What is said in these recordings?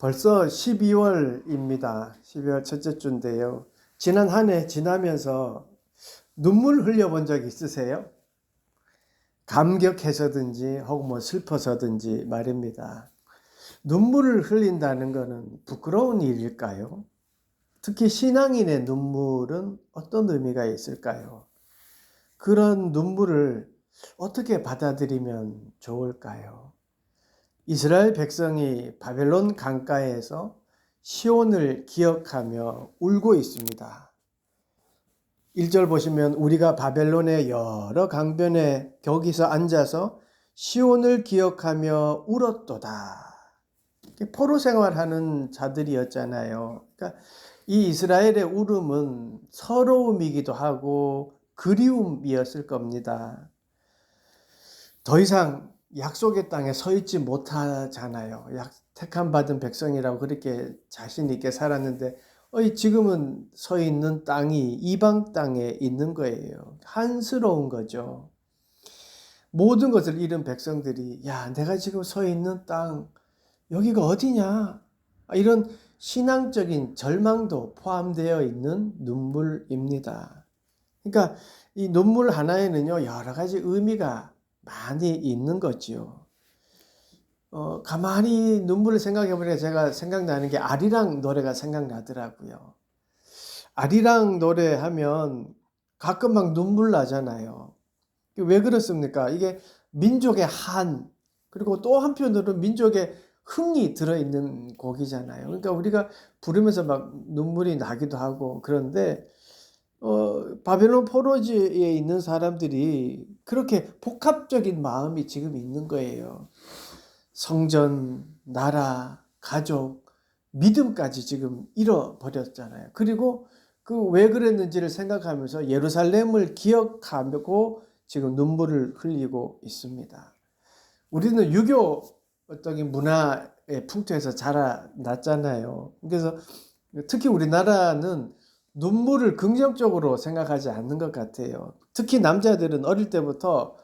벌써 12월입니다. 12월 첫째 주인데요. 지난 한 해 지나면서 눈물 흘려본 적 있으세요? 감격해서든지 혹은 슬퍼서든지 말입니다. 눈물을 흘린다는 것은 부끄러운 일일까요? 특히 신앙인의 눈물은 어떤 의미가 있을까요? 그런 눈물을 어떻게 받아들이면 좋을까요? 이스라엘 백성이 바벨론 강가에서 시온을 기억하며 울고 있습니다. 1절 보시면 우리가 바벨론의 여러 강변에 거기서 앉아서 시온을 기억하며 울었도다. 포로 생활하는 자들이었잖아요. 그러니까 이 이스라엘의 울음은 서러움이기도 하고 그리움이었을 겁니다. 더 이상 약속의 땅에 서 있지 못하잖아요. 택함 받은 백성이라고 그렇게 자신 있게 살았는데 지금은 서 있는 땅이 이방 땅에 있는 거예요. 한스러운 거죠. 모든 것을 잃은 백성들이 내가 지금 서 있는 땅 여기가 어디냐? 이런 신앙적인 절망도 포함되어 있는 눈물입니다. 그러니까 이 눈물 하나에는요 여러 가지 의미가 많이 있는 거지요. 가만히 눈물을 생각해 보니까 제가 생각나는 게 아리랑 노래가 생각나더라고요. 아리랑 노래 하면 가끔 막 눈물 나잖아요. 왜 그렇습니까? 이게 민족의 한, 그리고 또 한편으로는 민족의 흥이 들어있는 곡이잖아요. 그러니까 우리가 부르면서 막 눈물이 나기도 하고 그런데 바벨론 포로지에 있는 사람들이 그렇게 복합적인 마음이 지금 있는 거예요. 성전, 나라, 가족, 믿음까지 지금 잃어버렸잖아요. 그리고 그 왜 그랬는지를 생각하면서 예루살렘을 기억하고 지금 눈물을 흘리고 있습니다. 우리는 유교적인 문화의 풍토에서 자라났잖아요. 그래서 특히 우리나라는 눈물을 긍정적으로 생각하지 않는 것 같아요. 특히 남자들은 어릴 때부터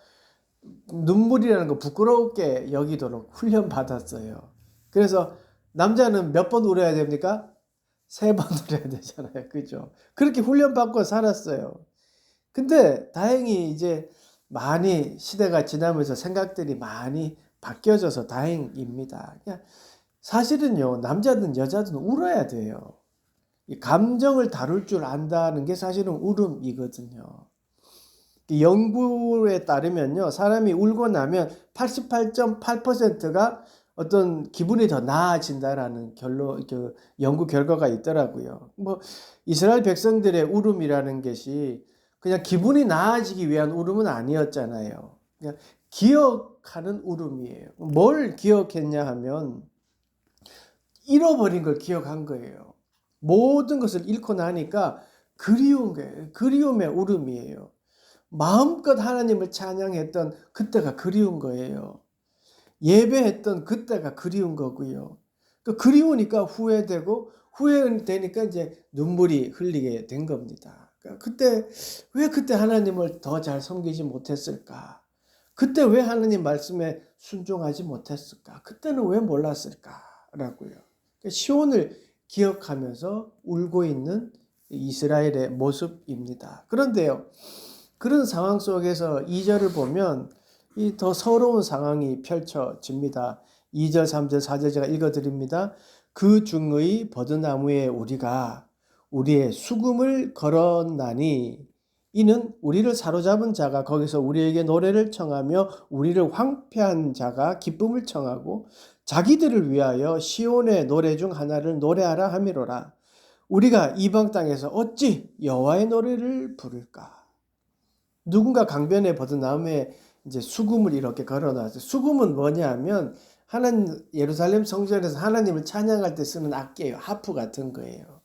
눈물이라는 거 부끄럽게 여기도록 훈련받았어요. 그래서 남자는 몇 번 울어야 됩니까? 3번 울어야 되잖아요. 그죠? 그렇게 훈련받고 살았어요. 근데 다행히 이제 많이 시대가 지나면서 생각들이 많이 바뀌어져서 다행입니다. 사실은요, 남자든 여자든 울어야 돼요. 이 감정을 다룰 줄 안다는 게 사실은 울음이거든요. 연구에 따르면요, 사람이 울고 나면 88.8%가 어떤 기분이 더 나아진다라는 연구 결과가 있더라고요. 이스라엘 백성들의 울음이라는 것이 그냥 기분이 나아지기 위한 울음은 아니었잖아요. 그냥 기억하는 울음이에요. 뭘 기억했냐 하면 잃어버린 걸 기억한 거예요. 모든 것을 잃고 나니까 그리운 거예요. 그리움의 울음이에요. 마음껏 하나님을 찬양했던 그때가 그리운 거예요. 예배했던 그때가 그리운 거고요. 그리우니까 후회되고 후회되니까 이제 눈물이 흘리게 된 겁니다. 왜 그때 하나님을 더 잘 섬기지 못했을까? 그때 왜 하나님 말씀에 순종하지 못했을까? 그때는 왜 몰랐을까라고요. 시온을 기억하면서 울고 있는 이스라엘의 모습입니다. 그런데요, 그런 상황 속에서 2절을 보면 이 더 서러운 상황이 펼쳐집니다. 2절, 3절, 4절 제가 읽어드립니다. 그 중의 버드나무에 우리가 우리의 수금을 걸었나니 이는 우리를 사로잡은 자가 거기서 우리에게 노래를 청하며 우리를 황폐한 자가 기쁨을 청하고 자기들을 위하여 시온의 노래 중 하나를 노래하라 함이로라. 우리가 이방 땅에서 어찌 여호와의 노래를 부를까? 누군가 강변에 버드나무에 이제 수금을 이렇게 걸어놨어요. 수금은 뭐냐면 예루살렘 성전에서 하나님을 찬양할 때 쓰는 악기예요. 하프 같은 거예요.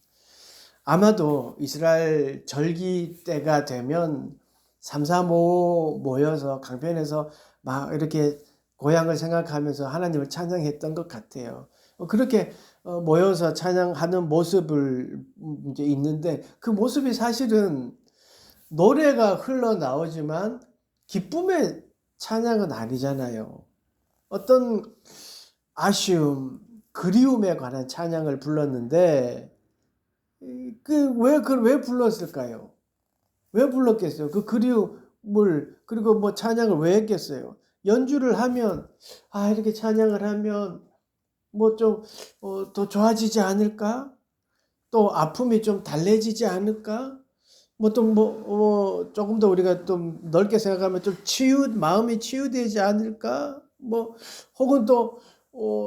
아마도 이스라엘 절기 때가 되면 3, 4, 5 모여서 강변에서 막 이렇게 고향을 생각하면서 하나님을 찬양했던 것 같아요. 그렇게 모여서 찬양하는 모습을 이제 있는데 그 모습이 사실은 노래가 흘러나오지만 기쁨의 찬양은 아니잖아요. 어떤 아쉬움, 그리움에 관한 찬양을 불렀는데 왜 불렀을까요? 왜 불렀겠어요? 그 그리움을 그리고 뭐 찬양을 왜 했겠어요? 연주를 하면 이렇게 찬양을 하면 뭐 좀 더 좋아지지 않을까? 또 아픔이 좀 달래지지 않을까? 뭐 또 조금 더 우리가 좀 넓게 생각하면 좀 마음이 치유되지 않을까? 뭐 혹은 또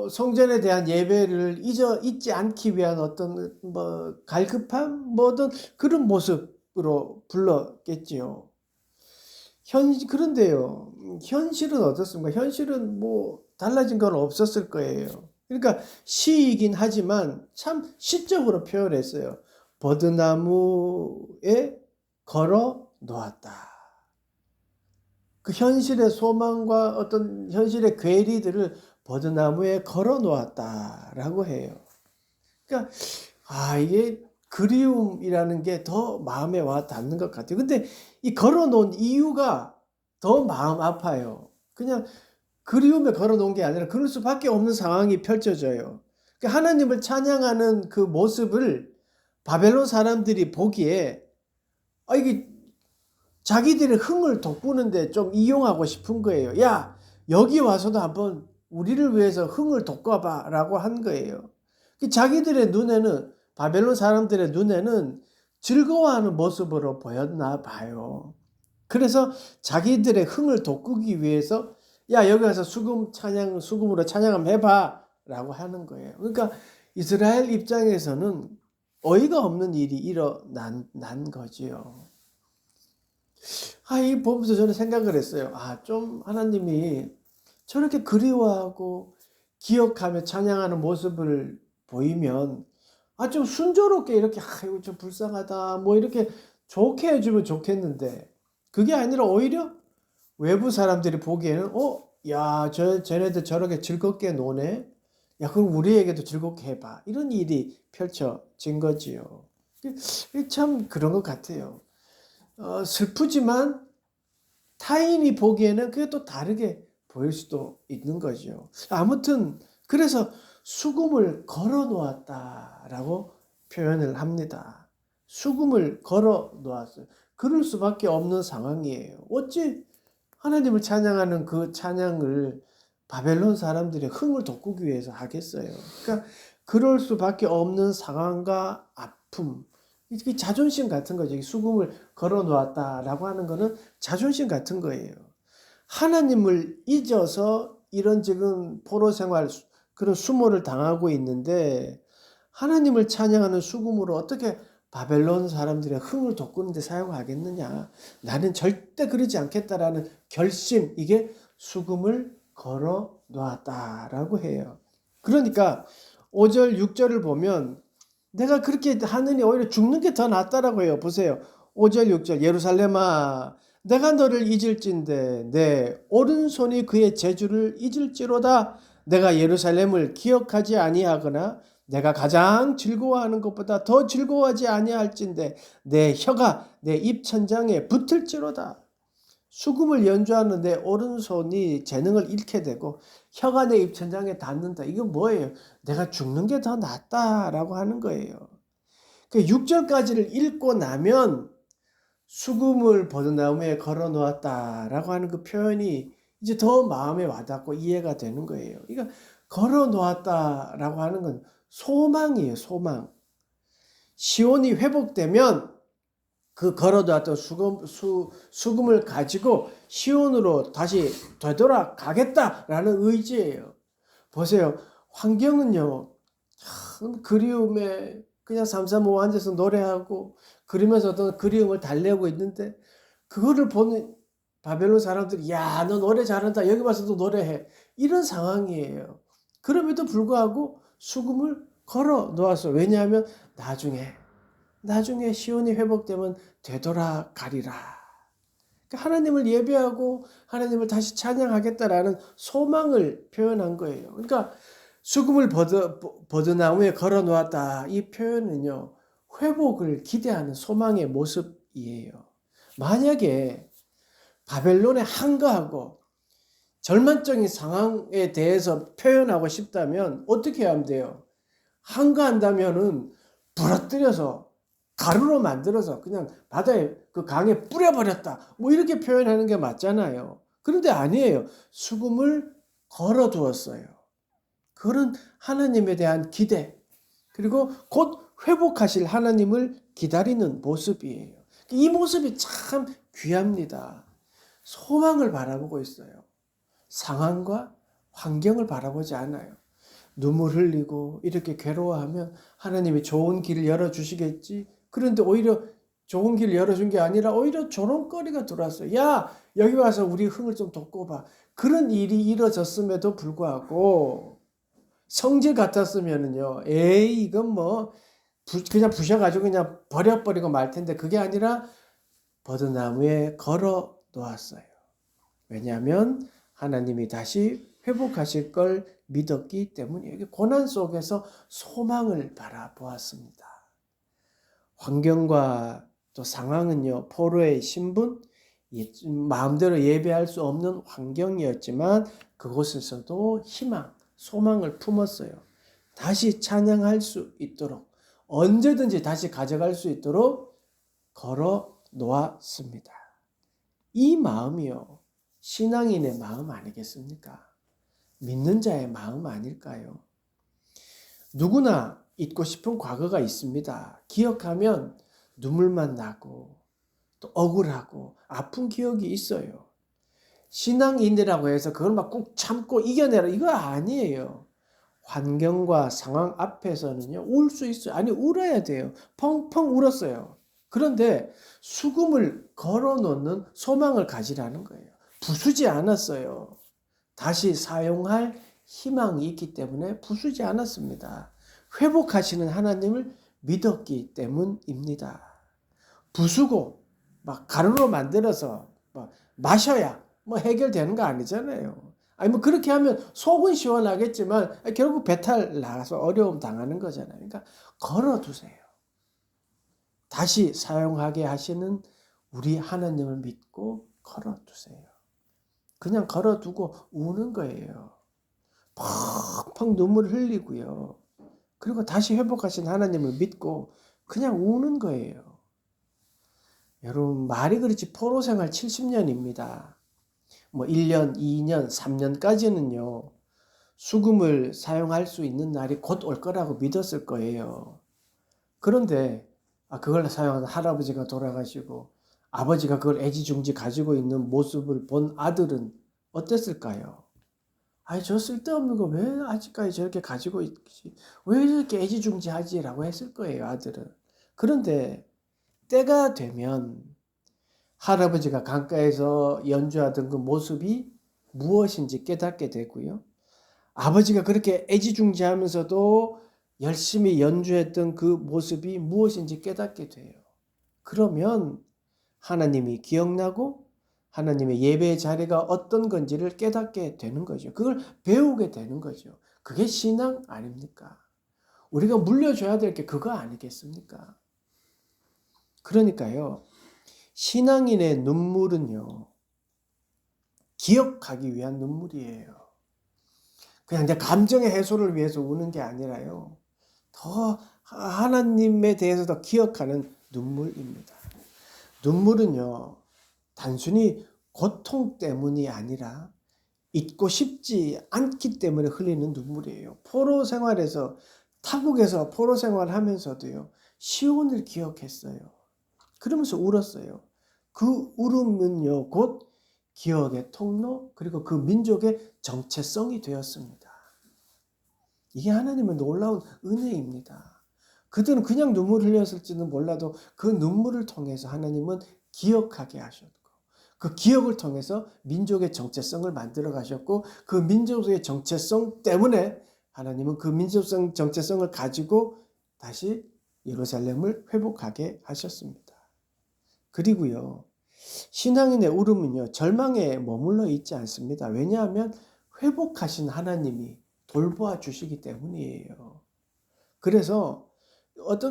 성전에 대한 예배를 잊지 않기 위한 어떤 뭐 갈급함 뭐든 그런 모습으로 불렀겠지요. 그런데요. 현실은 어떻습니까? 현실은 뭐 달라진 건 없었을 거예요. 그러니까 시이긴 하지만 참 시적으로 표현했어요. 버드나무에 걸어 놓았다. 그 현실의 소망과 어떤 현실의 괴리들을 버드나무에 걸어 놓았다라고 해요. 그러니까 이게 그리움이라는 게 더 마음에 와 닿는 것 같아요. 근데 이 걸어 놓은 이유가 더 마음 아파요. 그냥 그리움에 걸어 놓은 게 아니라 그럴 수밖에 없는 상황이 펼쳐져요. 그러니까 하나님을 찬양하는 그 모습을 바벨론 사람들이 보기에 이게 자기들의 흥을 돋구는데 좀 이용하고 싶은 거예요. 야, 여기 와서도 한번 우리를 위해서 흥을 돋궈봐 라고 한 거예요. 자기들의 눈에는, 바벨론 사람들의 눈에는 즐거워하는 모습으로 보였나 봐요. 그래서 자기들의 흥을 돋구기 위해서 야, 여기 와서 수금으로 찬양 한번 해봐 라고 하는 거예요. 그러니까 이스라엘 입장에서는 어이가 없는 일이 일어난 거지요. 이 보면서 저는 생각을 했어요. 좀 하나님이 저렇게 그리워하고 기억하며 찬양하는 모습을 보이면 좀 순조롭게 이렇게 이거 좀 불쌍하다 뭐 이렇게 좋게 해주면 좋겠는데 그게 아니라 오히려 외부 사람들이 보기에는 야, 쟤네들 저렇게 즐겁게 노네. 야, 그럼 우리에게도 즐겁게 해봐. 이런 일이 펼쳐진 거지요. 참 그런 것 같아요. 슬프지만 타인이 보기에는 그게 또 다르게 보일 수도 있는 거죠. 아무튼 그래서 수금을 걸어 놓았다라고 표현을 합니다. 수금을 걸어 놓았어요. 그럴 수밖에 없는 상황이에요. 어찌 하나님을 찬양하는 그 찬양을 바벨론 사람들의 흥을 돋구기 위해서 하겠어요. 그러니까 그럴 수밖에 없는 상황과 아픔, 이게 자존심 같은 거죠. 수금을 걸어 놓았다라고 하는 거는 자존심 같은 거예요. 하나님을 잊어서 이런 지금 포로 생활, 그런 수모를 당하고 있는데 하나님을 찬양하는 수금으로 어떻게 바벨론 사람들의 흥을 돋구는 데 사용하겠느냐. 나는 절대 그러지 않겠다라는 결심, 이게 수금을 걸어 놓았다라고 해요. 그러니까 5절, 6절을 보면 내가 그렇게 하느니 오히려 죽는 게 더 낫다라고 해요. 보세요. 5절, 6절. 예루살렘아, 내가 너를 잊을진대 내 오른손이 그의 재주를 잊을지로다. 내가 예루살렘을 기억하지 아니하거나 내가 가장 즐거워하는 것보다 더 즐거워하지 아니할진대 내 혀가 내 입천장에 붙을지로다. 수금을 연주하는 내 오른손이 재능을 잃게 되고 혀가 내 입천장에 닿는다. 이건 뭐예요? 내가 죽는 게 더 낫다라고 하는 거예요. 그 6절까지를 읽고 나면 수금을 버드나무에 걸어 놓았다라고 하는 그 표현이 이제 더 마음에 와닿고 이해가 되는 거예요. 그러니까 걸어 놓았다라고 하는 건 소망이에요, 소망. 시온이 회복되면 그 걸어두었던 수금을 가지고 시온으로 다시 되돌아가겠다라는 의지예요. 보세요. 환경은요. 그리움에 그냥 삼삼오오 앉아서 노래하고 그러면서 어떤 그리움을 달래고 있는데 그거를 보는 바벨론 사람들이 야, 너 노래 잘한다. 여기 와서도 노래해. 이런 상황이에요. 그럼에도 불구하고 수금을 걸어 놓았어. 왜냐하면 나중에 시온이 회복되면 되돌아가리라. 그러니까 하나님을 예배하고 하나님을 다시 찬양하겠다라는 소망을 표현한 거예요. 그러니까 수금을 버드나무에 걸어 놓았다. 이 표현은요. 회복을 기대하는 소망의 모습이에요. 만약에 바벨론에 한가하고 절망적인 상황에 대해서 표현하고 싶다면 어떻게 하면 돼요? 한가한다면은 부러뜨려서 가루로 만들어서 그냥 바다에 그 강에 뿌려버렸다. 뭐 이렇게 표현하는 게 맞잖아요. 그런데 아니에요. 수금을 걸어두었어요. 그런 하나님에 대한 기대, 그리고 곧 회복하실 하나님을 기다리는 모습이에요. 이 모습이 참 귀합니다. 소망을 바라보고 있어요. 상황과 환경을 바라보지 않아요. 눈물 흘리고 이렇게 괴로워하면 하나님이 좋은 길을 열어주시겠지. 그런데 오히려 좋은 길을 열어준 게 아니라 오히려 조롱거리가 들어왔어요. 야, 여기 와서 우리 흥을 좀 돋고 봐. 그런 일이 이루어졌음에도 불구하고 성질 같았으면은요, 에이, 이건 뭐, 그냥 부셔가지고 그냥 버려버리고 말 텐데, 그게 아니라 버드나무에 걸어 놓았어요. 왜냐하면 하나님이 다시 회복하실 걸 믿었기 때문이에요. 고난 속에서 소망을 바라보았습니다. 환경과 또 상황은요, 포로의 신분, 마음대로 예배할 수 없는 환경이었지만 그곳에서도 희망, 소망을 품었어요. 다시 찬양할 수 있도록, 언제든지 다시 가져갈 수 있도록 걸어 놓았습니다. 이 마음이요, 신앙인의 마음 아니겠습니까? 믿는 자의 마음 아닐까요? 누구나 잊고 싶은 과거가 있습니다. 기억하면 눈물만 나고 또 억울하고 아픈 기억이 있어요. 신앙인이라고 해서 그걸 막 꾹 참고 이겨내라, 이거 아니에요. 환경과 상황 앞에서는요, 울 수 있어요. 아니, 울어야 돼요. 펑펑 울었어요. 그런데 수금을 걸어놓는 소망을 가지라는 거예요. 부수지 않았어요. 다시 사용할 희망이 있기 때문에 부수지 않았습니다. 회복하시는 하나님을 믿었기 때문입니다. 부수고 막 가루로 만들어서 막 마셔야 뭐 해결되는 거 아니잖아요. 아니 뭐 그렇게 하면 속은 시원하겠지만 결국 배탈 나서 어려움 당하는 거잖아요. 그러니까 걸어두세요. 다시 사용하게 하시는 우리 하나님을 믿고 걸어두세요. 그냥 걸어두고 우는 거예요. 펑펑 눈물 흘리고요. 그리고 다시 회복하신 하나님을 믿고 그냥 우는 거예요. 여러분, 말이 그렇지 포로 생활 70년입니다. 뭐 1년, 2년, 3년까지는요. 수금을 사용할 수 있는 날이 곧 올 거라고 믿었을 거예요. 그런데 그걸 사용하는 할아버지가 돌아가시고 아버지가 그걸 애지중지 가지고 있는 모습을 본 아들은 어땠을까요? 아니, 저 쓸데없는 거 왜 아직까지 저렇게 가지고 있지? 왜 이렇게 애지중지하지? 라고 했을 거예요, 아들은. 그런데 때가 되면 할아버지가 강가에서 연주하던 그 모습이 무엇인지 깨닫게 되고요. 아버지가 그렇게 애지중지하면서도 열심히 연주했던 그 모습이 무엇인지 깨닫게 돼요. 그러면 하나님이 기억나고 하나님의 예배의 자리가 어떤 건지를 깨닫게 되는 거죠. 그걸 배우게 되는 거죠. 그게 신앙 아닙니까? 우리가 물려줘야 될 게 그거 아니겠습니까? 그러니까요, 신앙인의 눈물은요, 기억하기 위한 눈물이에요. 그냥 내 감정의 해소를 위해서 우는 게 아니라요, 더 하나님에 대해서 더 기억하는 눈물입니다. 눈물은요, 단순히 고통 때문이 아니라 잊고 싶지 않기 때문에 흘리는 눈물이에요. 포로 생활에서, 타국에서 포로 생활하면서도요, 시온을 기억했어요. 그러면서 울었어요. 그 울음은요, 곧 기억의 통로, 그리고 그 민족의 정체성이 되었습니다. 이게 하나님의 놀라운 은혜입니다. 그들은 그냥 눈물 흘렸을지는 몰라도 그 눈물을 통해서 하나님은 기억하게 하셨고, 그 기억을 통해서 민족의 정체성을 만들어 가셨고, 그 민족의 정체성 때문에 하나님은 그 민족성 정체성을 가지고 다시 예루살렘을 회복하게 하셨습니다. 그리고요, 신앙인의 울음은요, 절망에 머물러 있지 않습니다. 왜냐하면 회복하신 하나님이 돌보아 주시기 때문이에요. 그래서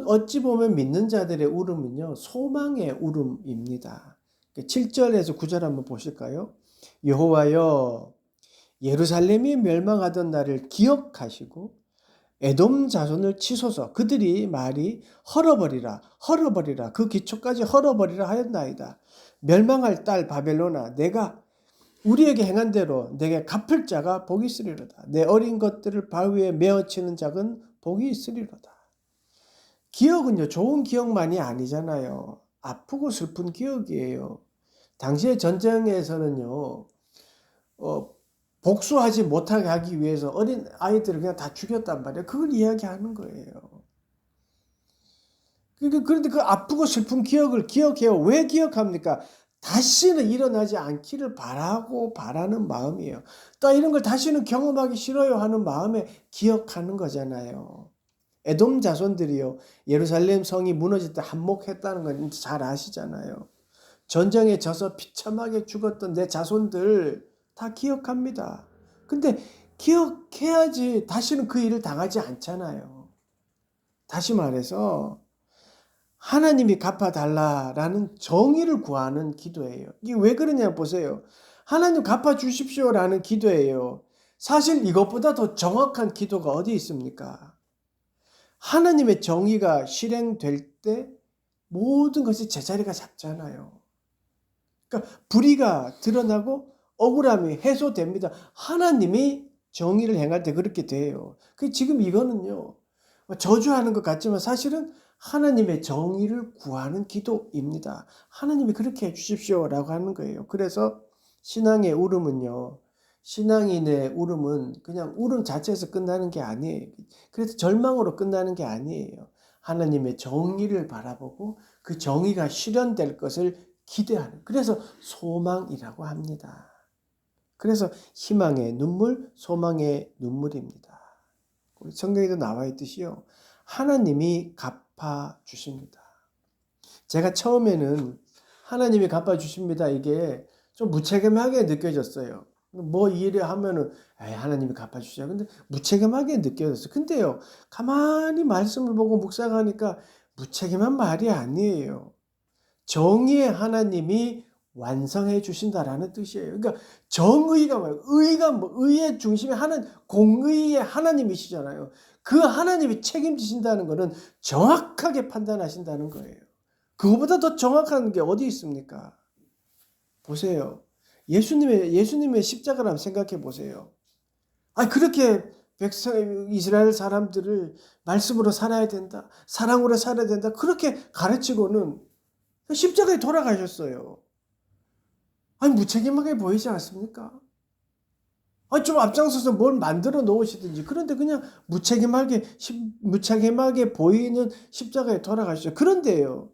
어찌 보면 믿는 자들의 울음은요, 소망의 울음입니다. 7절에서 9절 한번 보실까요? 여호와여, 예루살렘이 멸망하던 날을 기억하시고 에돔 자손을 치소서. 그들이 말이 헐어버리라 헐어버리라 그 기초까지 헐어버리라 하였나이다. 멸망할 딸 바벨론아, 내가 우리에게 행한 대로 내게 갚을 자가 복이 있으리로다. 내 어린 것들을 바위에 메어치는 자는 복이 있으리로다. 기억은요, 좋은 기억만이 아니잖아요. 아프고 슬픈 기억이에요. 당시의 전쟁에서는요, 복수하지 못하게 하기 위해서 어린 아이들을 그냥 다 죽였단 말이에요. 그걸 이야기하는 거예요. 그런데 그 아프고 슬픈 기억을 기억해요. 왜 기억합니까? 다시는 일어나지 않기를 바라는 마음이에요. 또 이런 걸 다시는 경험하기 싫어요 하는 마음에 기억하는 거잖아요. 에돔 자손들이요, 예루살렘 성이 무너질 때 한몫했다는 건 잘 아시잖아요. 전쟁에 져서 비참하게 죽었던 내 자손들 다 기억합니다. 근데 기억해야지 다시는 그 일을 당하지 않잖아요. 다시 말해서 하나님이 갚아달라라는 정의를 구하는 기도예요. 이게 왜 그러냐 보세요. 하나님 갚아주십시오라는 기도예요. 사실 이것보다 더 정확한 기도가 어디 있습니까? 하나님의 정의가 실행될 때 모든 것이 제자리가 잡잖아요. 그러니까 불의가 드러나고 억울함이 해소됩니다. 하나님이 정의를 행할 때 그렇게 돼요. 지금 이거는요, 저주하는 것 같지만 사실은 하나님의 정의를 구하는 기도입니다. 하나님이 그렇게 해주십시오라고 하는 거예요. 그래서 신앙의 울음은요, 신앙인의 울음은 그냥 울음 자체에서 끝나는 게 아니에요. 그래서 절망으로 끝나는 게 아니에요. 하나님의 정의를 바라보고 그 정의가 실현될 것을 기대하는, 그래서 소망이라고 합니다. 그래서 희망의 눈물, 소망의 눈물입니다. 우리 성경에도 나와 있듯이요, 하나님이 갚아주십니다. 제가 처음에는 하나님이 갚아주십니다, 이게 좀 무책임하게 느껴졌어요. 뭐 일을 하면은 하나님이 갚아주셔요. 근데 무책임하게 느껴졌어요. 근데요, 가만히 말씀을 보고 묵상하니까 무책임한 말이 아니에요. 정의의 하나님이 완성해 주신다라는 뜻이에요. 그러니까 정의가 뭐예요? 의가 의의 중심에 공의의 하나님이시잖아요. 그 하나님이 책임지신다는 것은 정확하게 판단하신다는 거예요. 그거보다 더 정확한 게 어디 있습니까? 보세요. 예수님의 십자가를 한번 생각해 보세요. 그렇게 이스라엘 사람들을 말씀으로 살아야 된다, 사랑으로 살아야 된다, 그렇게 가르치고는 십자가에 돌아가셨어요. 무책임하게 보이지 않습니까? 좀 앞장서서 뭘 만들어 놓으시든지, 그런데 그냥 무책임하게 보이는 십자가에 돌아가셨어요. 그런데요,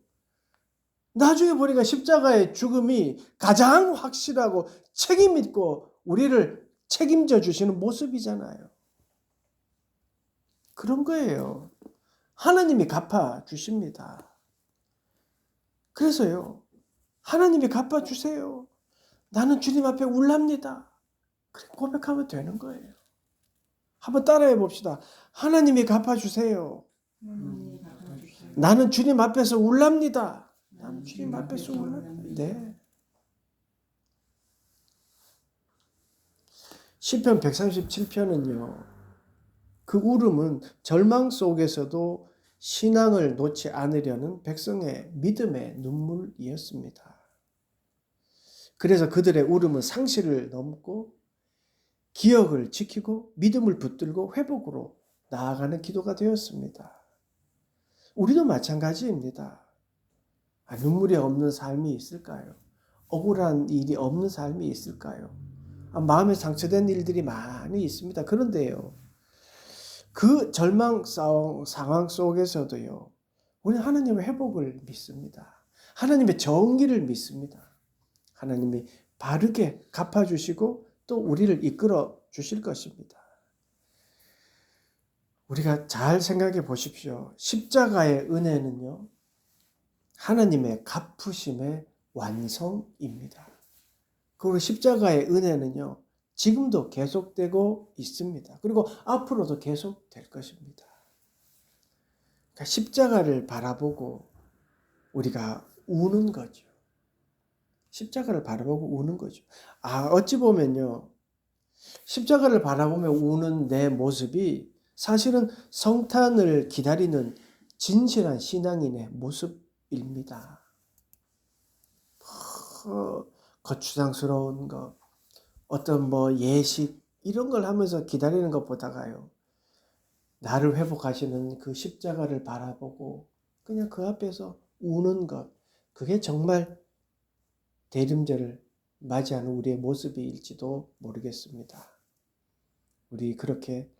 나중에 보니까 십자가의 죽음이 가장 확실하고 책임 있고 우리를 책임져 주시는 모습이잖아요. 그런 거예요. 하나님이 갚아 주십니다. 그래서요, 하나님이 갚아 주세요. 나는 주님 앞에 울랍니다. 그렇게 고백하면 되는 거예요. 한번 따라해 봅시다. 하나님이 갚아 주세요. 나는 주님 앞에서 울랍니다. 나는 주님 앞에서 울랍니다. 네. 시편 137편은요. 그 울음은 절망 속에서도 신앙을 놓지 않으려는 백성의 믿음의 눈물이었습니다. 그래서 그들의 울음은 상실을 넘고 기억을 지키고 믿음을 붙들고 회복으로 나아가는 기도가 되었습니다. 우리도 마찬가지입니다. 눈물이 없는 삶이 있을까요? 억울한 일이 없는 삶이 있을까요? 마음에 상처된 일들이 많이 있습니다. 그런데요, 그 절망 상황 속에서도요, 우리는 하나님의 회복을 믿습니다. 하나님의 정의를 믿습니다. 하나님이 바르게 갚아주시고 또 우리를 이끌어 주실 것입니다. 우리가 잘 생각해 보십시오. 십자가의 은혜는요, 하나님의 갚으심의 완성입니다. 그리고 십자가의 은혜는요, 지금도 계속되고 있습니다. 그리고 앞으로도 계속될 것입니다. 그러니까 십자가를 바라보고 우리가 우는 거죠. 십자가를 바라보고 우는 거죠. 어찌 보면요, 십자가를 바라보며 우는 내 모습이 사실은 성탄을 기다리는 진실한 신앙인의 모습입니다. 거추장스러운 것, 어떤 예식 이런 걸 하면서 기다리는 것보다가요, 나를 회복하시는 그 십자가를 바라보고 그냥 그 앞에서 우는 것, 그게 정말 대림절을 맞이하는 우리의 모습일지도 모르겠습니다. 우리 그렇게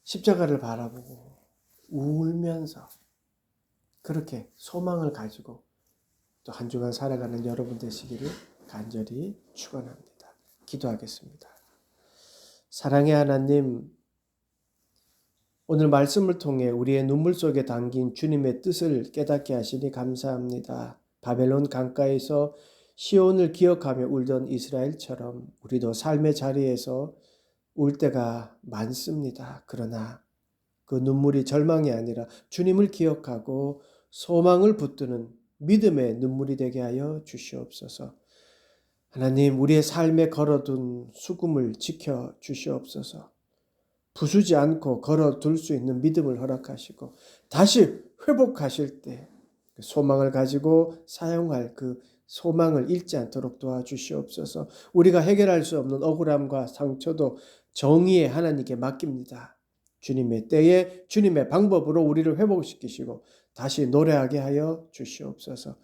십자가를 바라보고 울면서 그렇게 소망을 가지고 또 한 주간 살아가는 여러분 되시기를 간절히 축원합니다. 기도하겠습니다. 사랑의 하나님, 오늘 말씀을 통해 우리의 눈물 속에 담긴 주님의 뜻을 깨닫게 하시니 감사합니다. 바벨론 강가에서 시온을 기억하며 울던 이스라엘처럼 우리도 삶의 자리에서 울 때가 많습니다. 그러나 그 눈물이 절망이 아니라 주님을 기억하고 소망을 붙드는 믿음의 눈물이 되게 하여 주시옵소서. 하나님, 우리의 삶에 걸어둔 수금을 지켜 주시옵소서. 부수지 않고 걸어둘 수 있는 믿음을 허락하시고 다시 회복하실 때 소망을 가지고 사용할 그 소망을 잃지 않도록 도와주시옵소서. 우리가 해결할 수 없는 억울함과 상처도 정의의 하나님께 맡깁니다. 주님의 때에 주님의 방법으로 우리를 회복시키시고 다시 노래하게 하여 주시옵소서.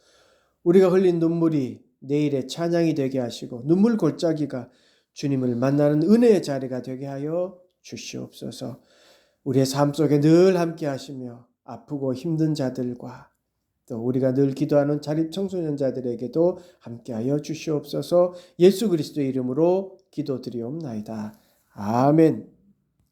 우리가 흘린 눈물이 내일의 찬양이 되게 하시고 눈물 골짜기가 주님을 만나는 은혜의 자리가 되게 하여 주시옵소서. 우리의 삶 속에 늘 함께 하시며 아프고 힘든 자들과 또 우리가 늘 기도하는 자립 청소년자들에게도 함께하여 주시옵소서. 예수 그리스도의 이름으로 기도드리옵나이다. 아멘.